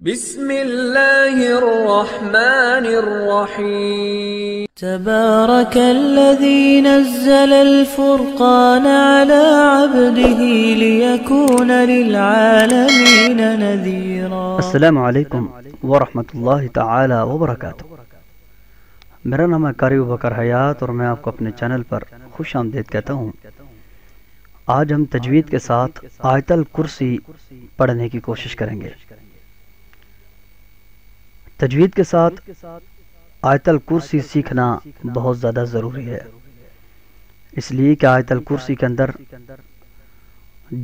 بسم اللہ الرحمن الرحیم تبارك الذي نزل الفرقان على عبده ليكون للعالمين نذيرا۔ السلام علیکم ورحمۃ اللہ تعالی وبرکاتہ۔ میرا نام ہے قاری ابوبکر حیات اور میں آپ کو اپنے چینل پر خوش آمدید کہتا ہوں۔ آج ہم تجوید کے ساتھ آیت الکرسی پڑھنے کی کوشش کریں گے۔ تجوید کے ساتھ آیت الکرسی سیکھنا بہت زیادہ ضروری ہے، اس لیے کہ آیت الکرسی کے اندر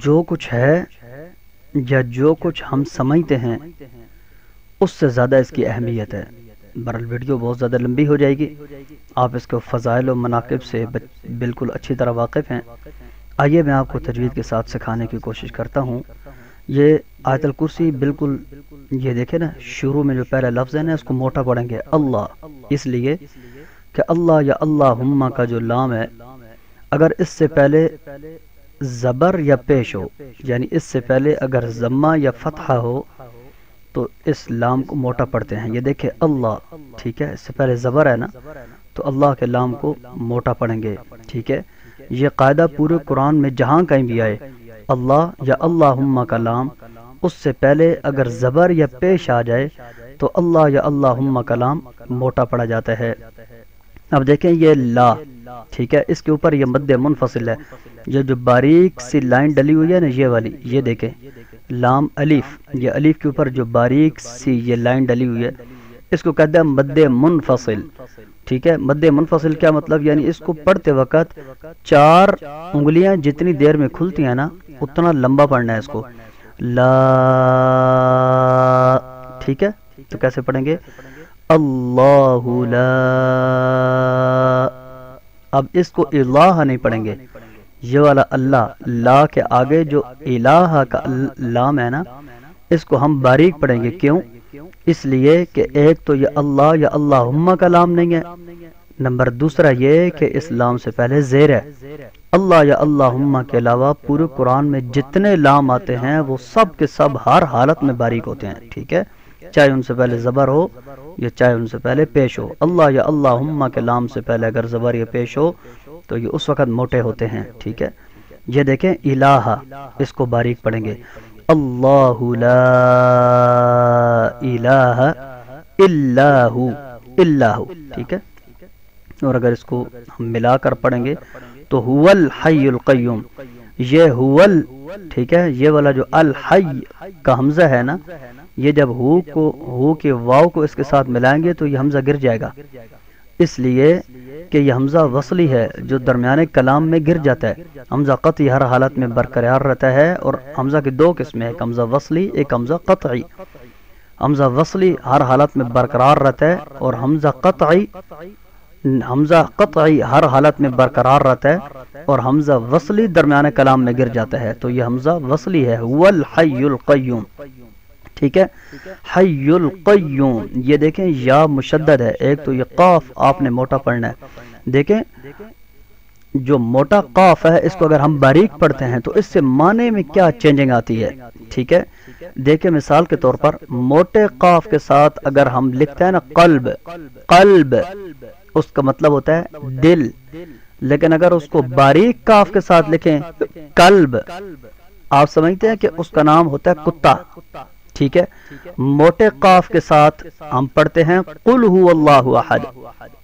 جو کچھ ہے یا جو کچھ ہم سمجھتے ہیں اس سے زیادہ اس کی اہمیت ہے۔ برحال ویڈیو بہت زیادہ لمبی ہو جائے گی، آپ اس کو فضائل و مناقب سے بالکل اچھی طرح واقف ہیں۔ آئیے میں آپ کو تجوید کے ساتھ سکھانے کی کوشش کرتا ہوں۔ یہ آیت الکرسی بالکل یہ دیکھیں نا، شروع میں جو پہلا لفظ ہے نا اس کو موٹا پڑھیں گے اللہ، اس لیے کہ اللہ یا اللہم کا جو لام ہے اگر اس سے پہلے زبر یا پیش ہو، یعنی اس سے پہلے اگر ضمہ یا فتحہ ہو تو اس لام کو موٹا پڑھتے ہیں۔ یہ دیکھیں اللہ، ٹھیک ہے، اس سے پہلے زبر ہے نا تو اللہ کے لام کو موٹا پڑھیں گے، ٹھیک ہے۔ یہ قاعدہ پورے قرآن میں جہاں کہیں بھی آئے، اللہ یا اللہم کا لام اس سے پہلے اگر زبر یا پیش آ جائے تو اللہ یا اللہم کا لام موٹا پڑا جاتا ہے۔ اب دیکھیں یہ لا، ٹھیک ہے، اس کے اوپر یہ مد منفصل ہے، یہ جو باریک سی لائن ڈلی ہوئی ہے نا یہ والی، یہ دیکھیں لام الف، یہ الف کے اوپر جو باریک سی یہ لائن ڈلی ہوئی ہے اس کو کہتے ہیں مد منفصل، ٹھیک ہے۔ مد منفصل کیا مطلب؟ یعنی اس کو پڑھتے وقت چار انگلیاں جتنی دیر میں کھلتی ہیں نا اتنا لمبا پڑھنا ہے اس کو، لا، ٹھیک ہے۔ تو کیسے پڑھیں گے؟ اللہ لا، اب اس کو الہ نہیں پڑھیں گے، یہ والا اللہ، لا کے آگے جو الہ کا لام ہے نا اس کو ہم باریک پڑھیں گے۔ کیوں؟ اس لیے کہ ایک تو یہ اللہ یا اللہم کا لام نہیں ہے، نمبر دوسرا یہ کہ اس لام سے پہلے زیر ہے۔ اللہ یا اللہم کے علاوہ پورے قرآن میں جتنے لام آتے ہیں وہ سب کے سب ہر حالت میں باریک ہوتے ہیں، ٹھیک ہے، چاہے ان سے پہلے زبر ہو یا چاہے ان سے پہلے پیش ہو۔ اللہ یا اللہم کے لام سے پہلے اگر زبر یا پیش ہو تو یہ اس وقت موٹے ہوتے ہیں، ٹھیک ہے۔ یہ دیکھیں الہ، اس کو باریک پڑھیں گے، اللہ لا الہ الا ہو، الا ہو، ٹھیک ہے۔ اور اگر اس کو ہم ملا کر پڑھیں گے تو هو الحی القیوم، یہ ہول، ٹھیک ہے، یہ والا جو الحی کا حمزہ ہے نا یہ جب ہو کے واو کو اس کے ساتھ ملائیں گے تو یہ حمزہ گر جائے گا، اس لیے کہ یہ حمزہ وصلی ہے جو درمیانے کلام میں گر جاتا ہے۔ حمزہ قطعی ہر حالت میں برقرار رہتا ہے، اور حمزہ کی دو قسمیں، ایک حمزہ وصلی ایک حمزہ قطعی۔ حمزہ وصلی ہر حالت میں برقرار رہتا ہے اور حمزہ قطعی ہر حالت میں برقرار رہتا ہے اور حمزہ وصلی درمیانے کلام میں گر جاتا ہے، تو یہ حمزہ وصلی ہے، هو الحی القیوم، ٹھیک ہے۔ حی القیوم، یہ دیکھیں یا مشدد ہے، ایک تو یہ قاف آپ نے موٹا پڑھنا ہے، دیکھیں جو موٹا قاف ہے اس کو اگر ہم باریک پڑھتے ہیں تو اس سے معنی میں کیا چینجنگ آتی ہے، ٹھیک ہے۔ دیکھیں مثال کے طور پر موٹے قاف کے ساتھ اگر ہم لکھتے ہیں نا قلب، قلب اس کا مطلب ہوتا ہے دل، لیکن اگر اس کو باریک قاف کے ساتھ لکھیں قلب، آپ سمجھتے ہیں کہ اس کا نام ہوتا ہے کتا، ٹھیک ہے۔ موٹے قاف کے ساتھ ہم پڑھتے ہیں قل هو اللہ احد،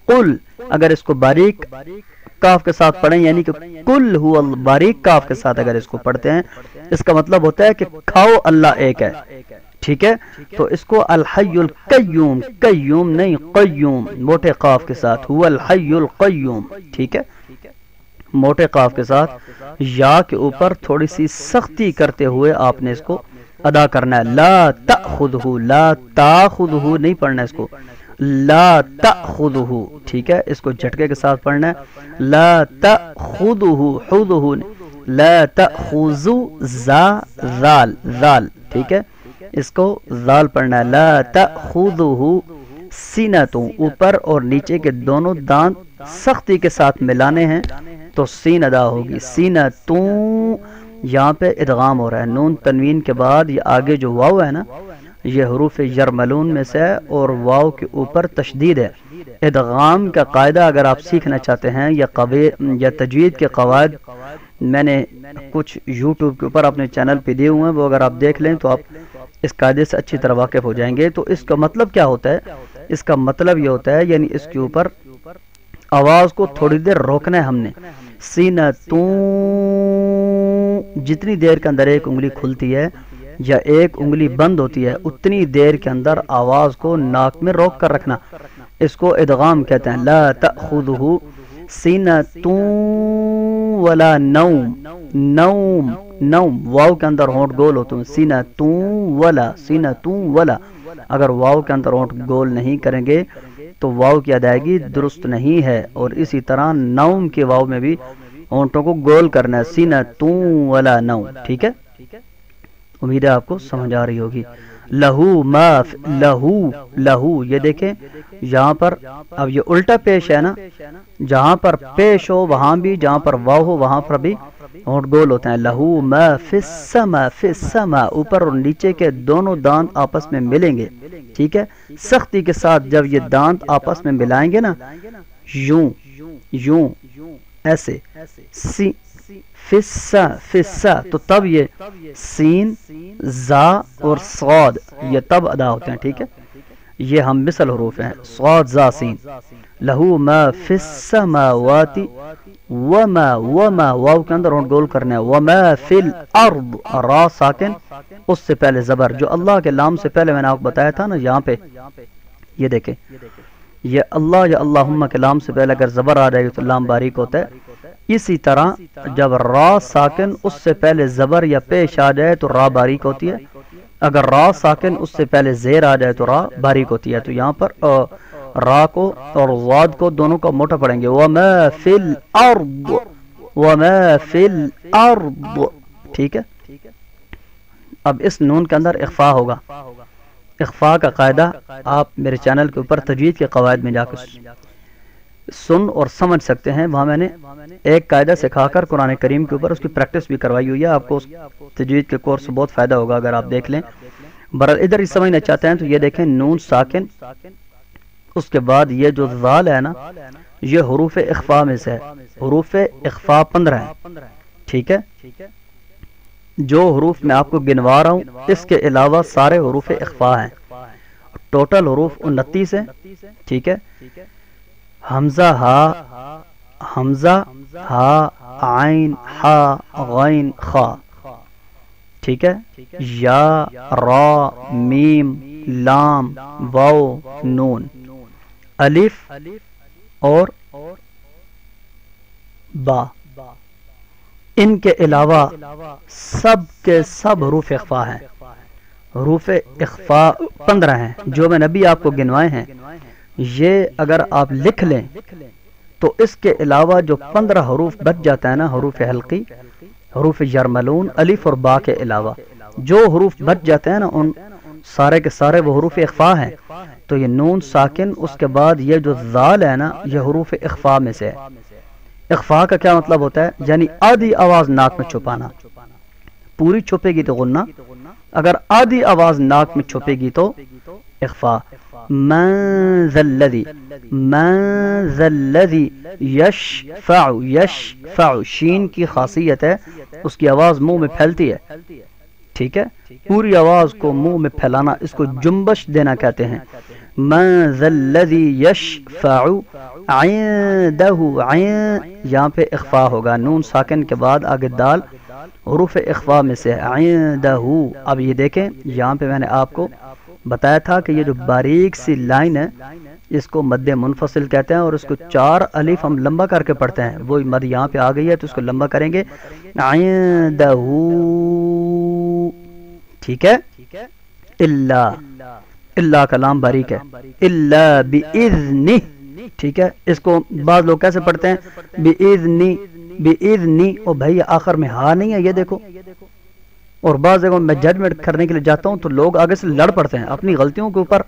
قل، اگر اس کو باریک قاف کے ساتھ پڑھیں یعنی کہ قل هو، باریک قاف کے ساتھ اگر اس کو پڑھتے ہیں اس کا مطلب ہوتا ہے کہ کھاؤ اللہ ایک ہے، ٹھیک ہے۔ تو اس کو الحی القیوم، قیوم نہیں قیوم، موٹے قاف کے ساتھ هو الحی القیوم، ٹھیک ہے۔ موٹے قاف کے ساتھ یا کے اوپر تھوڑی سی سختی کرتے ہوئے آپ نے اس کو ادا کرنا ہے، لا تأخذہ، لا تاخذہ نہیں پڑھنا اس کو، لا تأخذہ، ٹھیک ہے، اس کو جھٹکے کے ساتھ پڑھنا ہے، لا تأخذہ، خذہ، لا تأخذ، زا ذال، ذال، ٹھیک ہے، اس کو ذال پڑھنا ہے، لا تأخذہ سینۃ، اوپر اور نیچے کے دونوں دانت سختی کے ساتھ ملانے ہیں تو سین ادا ہوگی، سینۃ، یہاں پہ ادغام ہو رہا ہے، نون تنوین کے بعد یہ آگے جو واو ہے نا یہ حروف یرملون میں سے ہے اور واو کے اوپر تشدید ہے۔ ادغام کا قاعدہ اگر آپ سیکھنا چاہتے ہیں یا تجوید کے قواعد میں نے کچھ یوٹیوب کے اوپر اپنے چینل پہ دیے ہوئے ہیں، وہ اگر آپ دیکھ لیں تو آپ اس قاعدے سے اچھی طرح واقف ہو جائیں گے۔ تو اس کا مطلب کیا ہوتا ہے؟ اس کا مطلب یہ ہوتا ہے یعنی اس کے اوپر آواز کو تھوڑی دیر روکنا ہے ہم نے۔ سینتوں، جتنی دیر کے اندر ایک انگلی کھلتی ہے یا ایک انگلی بند ہوتی ہے اتنی دیر کے اندر آواز کو ناک میں روک کر رکھنا، اس کو ادغام کہتے ہیں۔ لا تأخذہ سینتوں ولا نوم، نوم نوم واو کے اندر ہونٹ گول ہوتے ہیں، سینتوں ولا، سینتوں ولا، اگر واو کے اندر ہونٹ گول نہیں کریں گے تو واو کی ادائیگی درست نہیں ہے، اور اسی طرح نوم کے واو میں بھی ہونٹوں کو گول کرنا ہے، سینتوں ولا نوم، ٹھیک ہے؟ امید ہے آپ کو سمجھ آ رہی ہوگی۔ لہو ما لہو، لہو یہ دیکھیں یہاں پر اب یہ الٹا پیش ہے نا، جہاں پر پیش ہو وہاں بھی، جہاں پر واو ہو وہاں پر بھی ہونٹ گول ہوتے ہیں۔ لہو ما فی السما، فی السما اوپر اور نیچے کے دونوں دانت آپس میں ملیں گے، ٹھیک ہے؟ سختی کے ساتھ جب یہ دانت آپس میں ملائیں گے نا، یوں یوں ایسے، سی فسا فسا، تو تب یہ سین زا اور صاد یہ تب ادا ہوتے ہیں، ٹھیک ہے؟ یہ ہم مثل حروف ہیں، صاد زا سین۔ لہو ما فی السماوات وما، وما واو کے اندر ہونٹ گول کرنا ہے، وما فی الارض، را ساکن اس سے پہلے زبر، جو اللہ کے لام سے پہلے میں نے آپ کو بتایا تھا نا، یہاں پہ یہ دیکھیں یہ اللہ یا اللہم کے لام سے پہلے اگر زبر آ جائے گی تو لام باریک ہوتا ہے، اسی طرح جب را ساکن اس سے پہلے زبر یا پیش آ جائے تو را باریک ہوتی ہے، اگر را ساکن اس سے پہلے زیر آ جائے تو را باریک ہوتی ہے۔ تو یہاں پر را کو اور ضاد کو دونوں کا موٹا پڑھیں گے، وما فی الارض، وما فی الارض، ٹھیک ہے؟ اب اس نون کے اندر اخفا ہوگا۔ اخفا کا قاعدہ آپ میرے چینل کے اوپر تجوید کے قواعد میں جا کر سن اور سمجھ سکتے ہیں، وہاں میں نے ایک قاعدہ سکھا کر قرآن کریم کے اوپر اس کی پریکٹس بھی کروائی ہوئی ہے، آپ کو اس تجوید کے کورس سے بہت فائدہ ہوگا اگر آپ دیکھ لیں۔ برحال ادھر ہی سمجھنا چاہتے ہیں تو یہ دیکھیں نون ساکن، اس کے بعد یہ جو ذال ہے نا یہ حروف اخفا میں سے ہے، حروف اخفا 15 ہیں، ٹھیک ہے؟ جو حروف میں آپ کو گنوا رہا ہوں اس کے علاوہ سارے حروف اخفا ہیں، ٹوٹل حروف 29 ہیں، ٹھیک ہے؟ حمزہ ہا، حمزہ ہا عین ہا غین خا، ٹھیک ہے؟ یا را میم لام واو نون، الف اور با، ان کے علاوہ سب کے سب حروف اخفا ہیں۔ حروف اخفا 15 ہیں جو میں نے ابھی آپ کو گنوائے ہیں، یہ اگر آپ لکھ لیں تو اس کے علاوہ جو 15 حروف بچ جاتا ہے نا، حروف حلقی، حروف یرملون، الف اور با کے علاوہ جو حروف بچ جاتے ہیں نا ان سارے کے سارے وہ حروف اخفا ہیں۔ تو یہ نون ساکن، اس کے بعد یہ جو ذال ہے نا یہ حروف اخفا میں سے ہے۔ اخفا کا کیا مطلب ہوتا ہے؟ یعنی آدھی آواز ناک میں چھپانا، پوری چھپے گی تو غنہ، اگر آدھی آواز ناک میں چھپے گی تو اخفا۔ من ذا الذی، من ذا الذی یشفع، یشفع شین کی خاصیت ہے اس کی آواز منہ میں پھیلتی ہے، ٹھیک ہے؟ پوری آواز کو منہ میں پھیلانا اس کو جنبش دینا کہتے ہیں۔ من ذا الذی یشفع عندہ، یہاں پہ اخفا ہوگا، نون ساکن کے بعد آگے دال حروف اخفا میں سے عندہ۔ اب یہ دیکھیں یہاں پہ میں نے آپ کو بتایا تھا کہ یہ جو باریک سی لائن ہے اس کو مد منفصل کہتے ہیں، اور اس کو 4 الف ہم لمبا کر کے پڑھتے ہیں، وہی مد یہاں پہ آ گئی ہے تو اس کو لمبا کریں گے عندہ، ٹھیک ہے؟ اللہ، اللہ کا لام باریک ہے، اللہ بِإِذْنِ، ٹھیک ہے؟ اس کو بعض لوگ کیسے پڑھتے ہیں؟ بِإِذْنِ، بِإِذْنِ، او بھائی آخر میں ہاں نہیں ہے، یہ دیکھو۔ اور بعض جگہوں میں ججمنٹ کرنے کے لیے جاتا ہوں تو لوگ آگے سے لڑ پڑتے ہیں اپنی غلطیوں کے اوپر،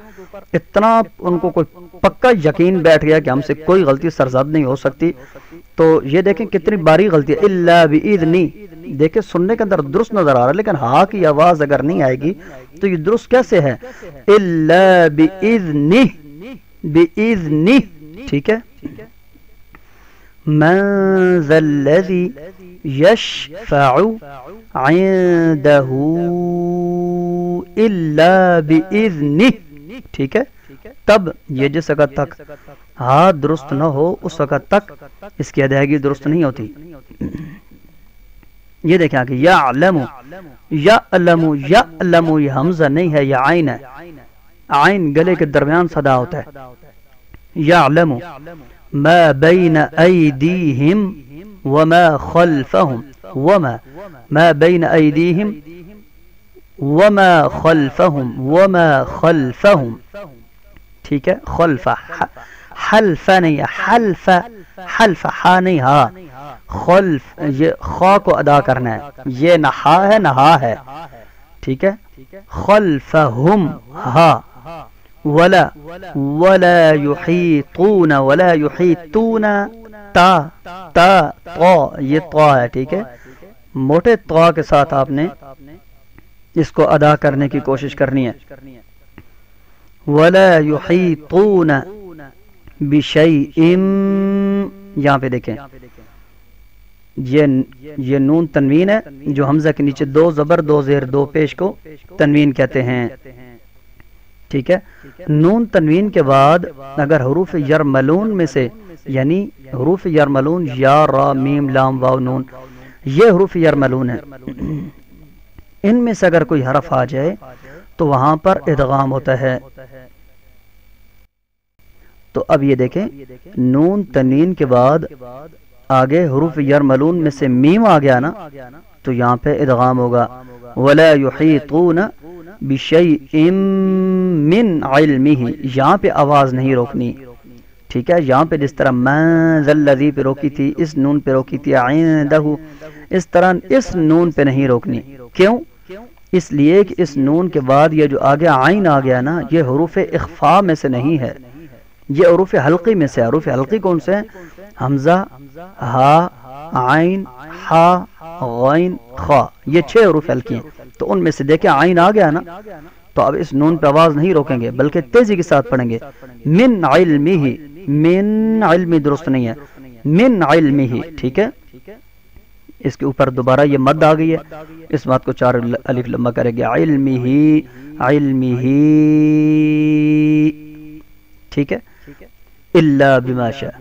اتنا ان کو کوئی پکا یقین بیٹھ گیا کہ ہم سے کوئی غلطی سرزد نہیں ہو سکتی، تو یہ دیکھیں کتنی باری غلطی ہے، الا باذنی، دیکھیں سننے کے اندر درست نظر آ رہا ہے، لیکن ہا کی آواز اگر نہیں آئے گی تو یہ درست کیسے ہے؟ الا باذنی، باذنی، ٹھیک ہے. من ذا الذی یشفع عنده الا باذنہ، ٹھیک ہے. تب یہ جس وقت تک ہاں درست نہ ہو اس وقت تک اس کی ادائیگی درست نہیں ہوتی. یہ دیکھیں آگے، یعلم، یعلم، یعلم، یہ حمزہ نہیں ہے، یہ عین ہے. عین گلے کے درمیان صدا ہوتا ہے. یعلم ما بین ایدیہم وما خلفہم، وما ما بین ایدیہم وما خلفہم، وما خلفہم، ٹھیک ہے. خلف، حلف نہیں ہے، حلف، حلف ہا نہیں ہا، خلف یہ خا کو ادا کرنا ہے، یہ نہ ہا ہے نہ ہا ہے، ٹھیک ہے. خلفہم ہا، ولا ولا یحیطون، ولا یحیطون، تا تا طا، یہ طا ہے، ٹھیک ہے. موٹے طا کے ساتھ آپ نے اس کو ادا کرنے کی کوشش کرنی ہے. ولا یحیطون بشیء، یہاں پہ دیکھیں یہ نون تنوین ہے جو حمزہ کے نیچے دو زبر دو زیر دو پیش کو تنوین کہتے ہیں، ٹھیک ہے. نون تنوین کے بعد اگر حروف یرملون میں سے، یعنی حروف یرملون یا را میم لام واو نون، یہ حروف یرملون ہے، ان میں سے اگر کوئی حرف آ جائے تو وہاں پر ادغام ہوتا ہے. تو اب یہ دیکھیں نون تنوین کے بعد آگے حروف یرملون میں سے میم آ گیا نا، تو یہاں پہ ادغام ہوگا. ولا یحیطون بشیء من علمہ، یہاں پہ آواز نہیں روکنی، ٹھیک ہے. یہاں پہ جس طرح من ذا الذی پہ روکی تھی، اس نون پہ روکی تھی، عندہ، اس طرح اس نون پہ نہیں روکنی. کیوں؟ اس لیے کہ اس نون کے بعد یہ جو آگے عین آ گیا نا، یہ حروف اخفاء میں سے نہیں ہے، یہ حروف حلقی میں سے. حروف حلقی کون سے ہیں؟ حمزہ، ہا، عین، ہا، غین، خا، یہ 6 حروف حلقی ہیں. تو ان میں سے دیکھیں عین آ گیا نا، تو اب اس نون پہ آواز نہیں روکیں گے بلکہ تیزی کے ساتھ پڑھیں گے. من علمہ، من علمی درست نہیں ہے، من علمہ، ٹھیک ہے. اس کے اوپر دوبارہ یہ مد آ گئی ہے، اس بات کو 4 الف لمبا کرے گا. علمہ، علمہ، ٹھیک ہے. الا بما شاء،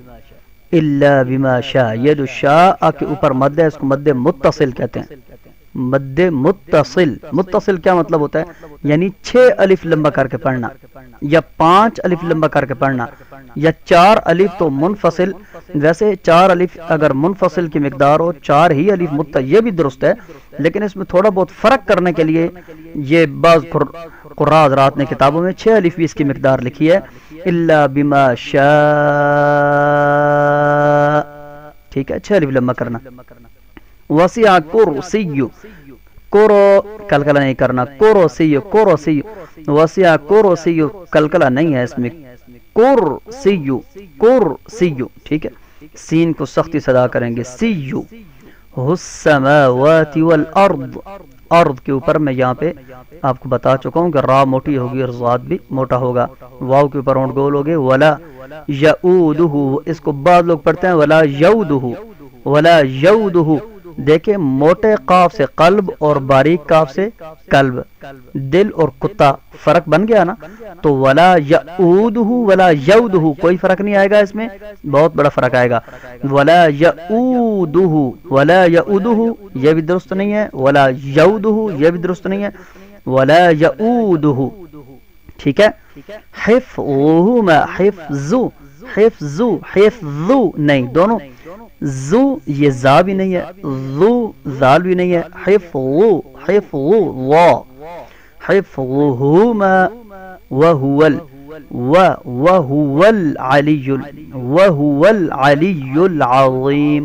الا بما شاء، یہ جو شاء کے اوپر مد ہے اس کو مد متصل کہتے ہیں. مد متصل، متصل کیا مطلب ہوتا ہے؟ یعنی 6 الف لمبا کر کے پڑھنا، یا 5 الف لمبا کر کے پڑھنا، یا 4 الف تو منفصل. ویسے 4 الف اگر منفصل کی مقدار ہو، 4 ہی الف یہ بھی درست ہے، لیکن اس میں تھوڑا بہت فرق کرنے کے لیے یہ بعض قراء حضرات نے کتابوں میں 6 الف بھی اس کی مقدار لکھی ہے. الا بما شاء، ٹھیک ہے، 6 الف لمبا کرنا. وسع کرسی، کرو کلکلہ نہیں کرنا، کرسی، کرسی، وسع کرسی کلکلہ نہیں ہے اس میں، کرسی، کرسی، ٹھیک ہے. سین کو سختی سے ادا کریں گے، سیو. السماوات والارض، ارض کے اوپر میں یہاں پہ آپ کو بتا چکا ہوں کہ را موٹی ہوگی اور ضاد بھی موٹا ہوگا. واو کے اوپر اونٹ گول ہوگے. ولا یعودہ، اس کو بعض لوگ پڑھتے ہیں ولا یعودہ، ولا یعودہ. دیکھیں موٹے قاف سے قلب اور باریک قاف سے قلب، دل اور کتا، فرق بن گیا نا. تو ولا یعودہ، ولا یعودہ، کوئی فرق نہیں آئے گا اس میں، بہت بڑا فرق آئے گا. ولا یعودہ، ولا یعودہ یہ بھی درست نہیں ہے، ولا یعودہ یہ بھی درست نہیں ہے، ولا یعودہ، ٹھیک ہے. حفظہما، حفظ، حفظ، حفظ نہیں، دونوں زو، یہ زا بھی نہیں ہے، زو زال بھی نہیں ہے. حفظ، حفظ، وا، حفظہما وہو العلی، وہو العلی العظیم.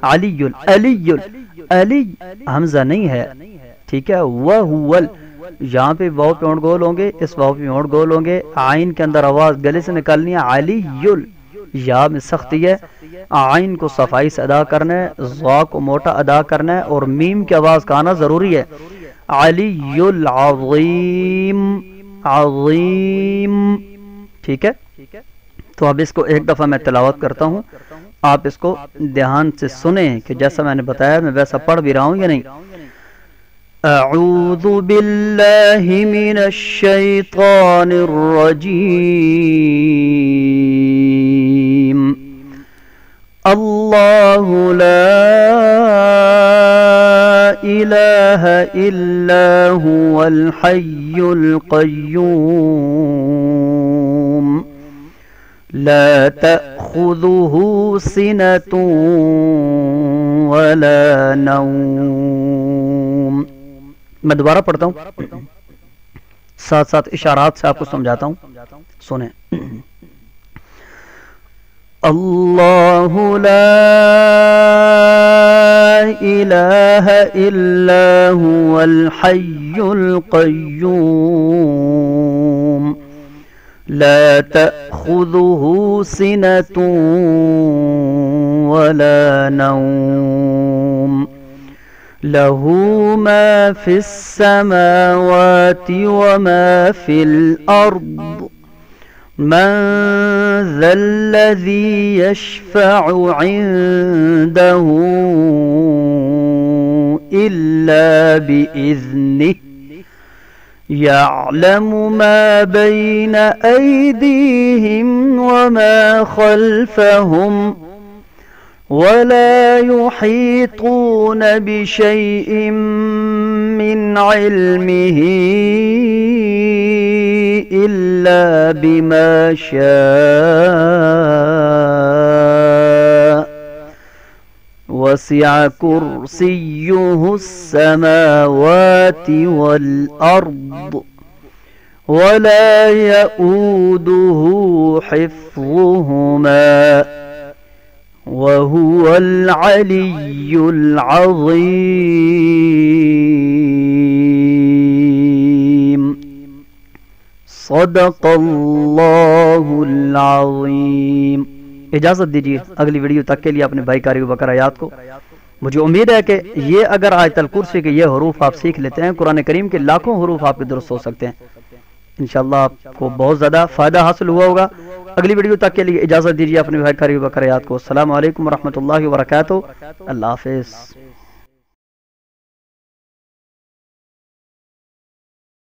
علی، علی، علی حمزہ نہیں ہے، ٹھیک ہے. وہو، یہاں پہ واو پہ اونٹ گول ہوں گے، اس واو پہ اونٹ گول ہوں گے. عین کے اندر آواز گلے سے نکالنی ہے. علی، یا میں سختی ہے، عین کو صفائی سے ادا کرنا ہے، ضا کو موٹا ادا کرنا ہے، اور میم کی آواز کا آنا ضروری ہے۔ علی العظیم، عظیم، ٹھیک ہے۔ تو اب اس کو ایک دفعہ میں تلاوت کرتا ہوں، آپ اس کو دھیان سے سنیں کہ جیسا میں نے بتایا میں ویسا پڑھ بھی رہا ہوں یا نہیں۔ اعوذ باللہ من الشیطان الرجیم، اللہ لا الہ الا هو الحی القیوم، لا تأخذه سنة ولا نوم۔ میں دوبارہ پڑھتا ہوں، ساتھ ساتھ اشارات سے آپ کو سمجھاتا ہوں، سنیں۔ اللہ لا الہ الا هو الحی القیوم، لا تأخذه سنة ولا نوم، له ما في السماوات وما في الأرض، من ذا الذي يشفع عنده إلا بإذنه، يعلم ما بين أيديهم وما خلفهم، ولا يحيطون بشيء من علمه إلا بما شاء، وسع كرسيه السماوات والأرض، ولا يؤوده حفظهما، وهو العلي العظيم۔ صدق اللہ العظیم۔ اجازت دیجیے اگلی ویڈیو تک کے لیے اپنے بھائی قاری ابوبکر حیات کو۔ مجھے امید ہے کہ یہ اگر آیت الکرسی کے یہ حروف آپ سیکھ لیتے ہیں، قرآن کریم کے لاکھوں حروف آپ کے درست ہو سکتے ہیں۔ انشاءاللہ آپ کو بہت زیادہ فائدہ حاصل ہوا ہوگا۔ اگلی ویڈیو تک کے لیے اجازت دیجیے اپنے بھائی قاری ابوبکر حیات کو۔ السلام علیکم ورحمۃ اللہ وبرکاتہ۔ اللہ حافظ۔